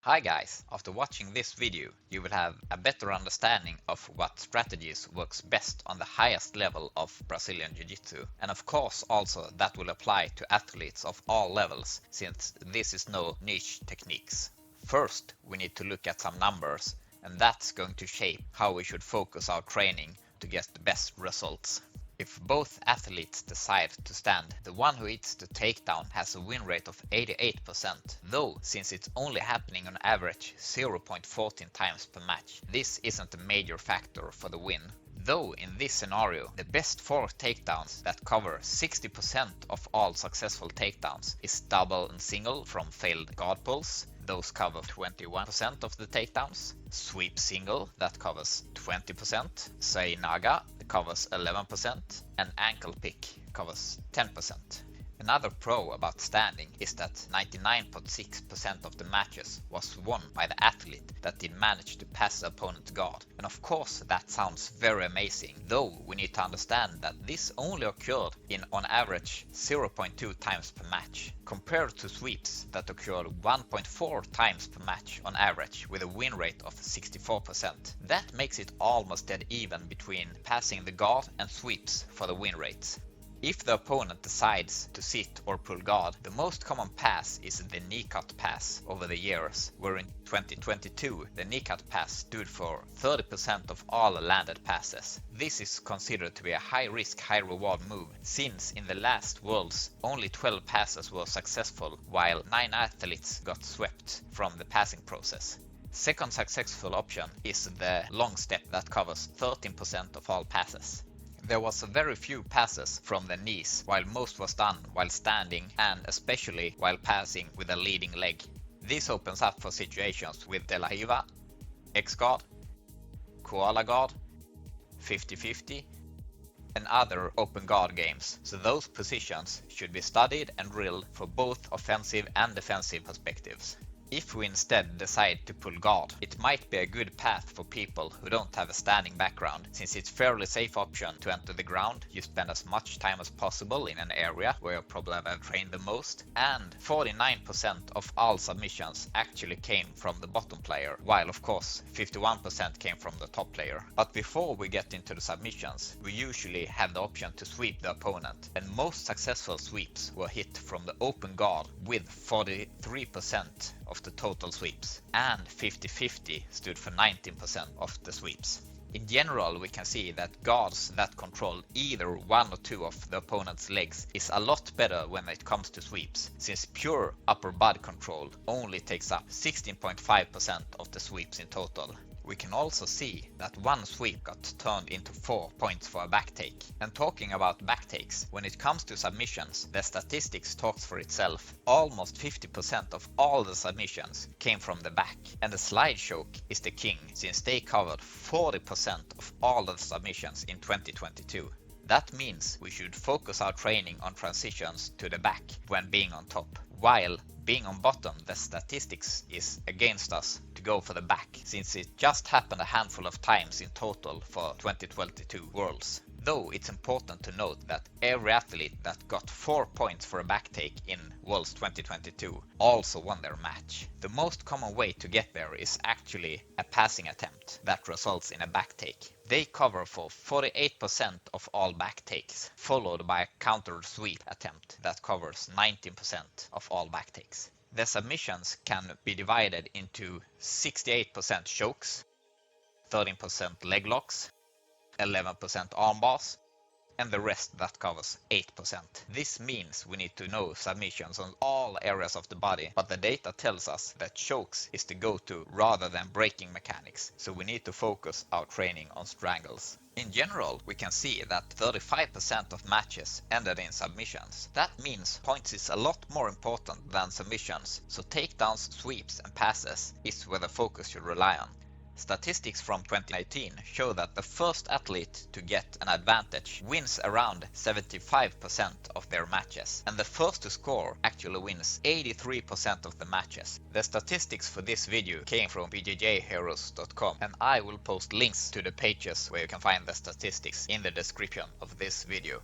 Hi guys, after watching this video you will have a better understanding of what strategies works best on the highest level of Brazilian Jiu Jitsu, and of course also that will apply to athletes of all levels since this is no niche techniques. First we need to look at some numbers, and that's going to shape how we should focus our training to get the best results. If both athletes decide to stand, the one who hits the takedown has a win rate of 88%, though since it's only happening on average 0.14 times per match, this isn't a major factor for the win. Though in this scenario, the best 4 takedowns that cover 60% of all successful takedowns is double and single from failed guard pulls. Those cover 21% of the takedowns. Sweep single, that covers 20%. Sei naga covers 11%. And ankle pick covers 10%. Another pro about standing is that 99.6% of the matches was won by the athlete that did manage to pass the opponent's guard. And of course that sounds very amazing, though we need to understand that this only occurred in on average 0.2 times per match, compared to sweeps that occurred 1.4 times per match on average with a win rate of 64%. That makes it almost dead even between passing the guard and sweeps for the win rates. If the opponent decides to sit or pull guard, the most common pass is the knee cut pass over the years, where in 2022 the knee cut pass stood for 30% of all landed passes. This is considered to be a high risk, high reward move, since in the last Worlds only 12 passes were successful, while 9 athletes got swept from the passing process. Second successful option is the long step that covers 13% of all passes. There was very few passes from the knees, while most was done while standing and especially while passing with a leading leg. This opens up for situations with De La Riva, X-guard, koala guard, 50-50 and other open guard games, so those positions should be studied and drilled for both offensive and defensive perspectives. If we instead decide to pull guard, it might be a good path for people who don't have a standing background, since it's a fairly safe option to enter the ground. You spend as much time as possible in an area where you probably have trained the most, and 49% of all submissions actually came from the bottom player, while of course 51% came from the top player. But before we get into the submissions, we usually have the option to sweep the opponent, and most successful sweeps were hit from the open guard with 43% of the total sweeps, and 50-50 stood for 19% of the sweeps. In general, we can see that guards that control either one or two of the opponent's legs is a lot better when it comes to sweeps, since pure upper body control only takes up 16.5% of the sweeps in total. We can also see that one sweep got turned into 4 points for a back take. And talking about back takes, when it comes to submissions, the statistics talks for itself. Almost 50% of all the submissions came from the back, and the slide choke is the king, since they covered 40% of all the submissions in 2022. That means we should focus our training on transitions to the back when being on top, while being on bottom the statistics is against us to go for the back, since it just happened a handful of times in total for 2022 Worlds. Though it's important to note that every athlete that got 4 points for a back take in Worlds 2022 also won their match. The most common way to get there is actually a passing attempt that results in a back take. They cover for 48% of all back takes, followed by a counter sweep attempt that covers 19% of all back takes. The submissions can be divided into 68% chokes, 13% leg locks, 11% arm bars, and the rest that covers 8%. This means we need to know submissions on all areas of the body, but the data tells us that chokes is the go-to rather than breaking mechanics, so we need to focus our training on strangles. In general, we can see that 35% of matches ended in submissions. That means points is a lot more important than submissions, so takedowns, sweeps and passes is where the focus should rely on. Statistics from 2018 show that the first athlete to get an advantage wins around 75% of their matches, and the first to score actually wins 83% of the matches. The statistics for this video came from IBJJheroes.com, and I will post links to the pages where you can find the statistics in the description of this video.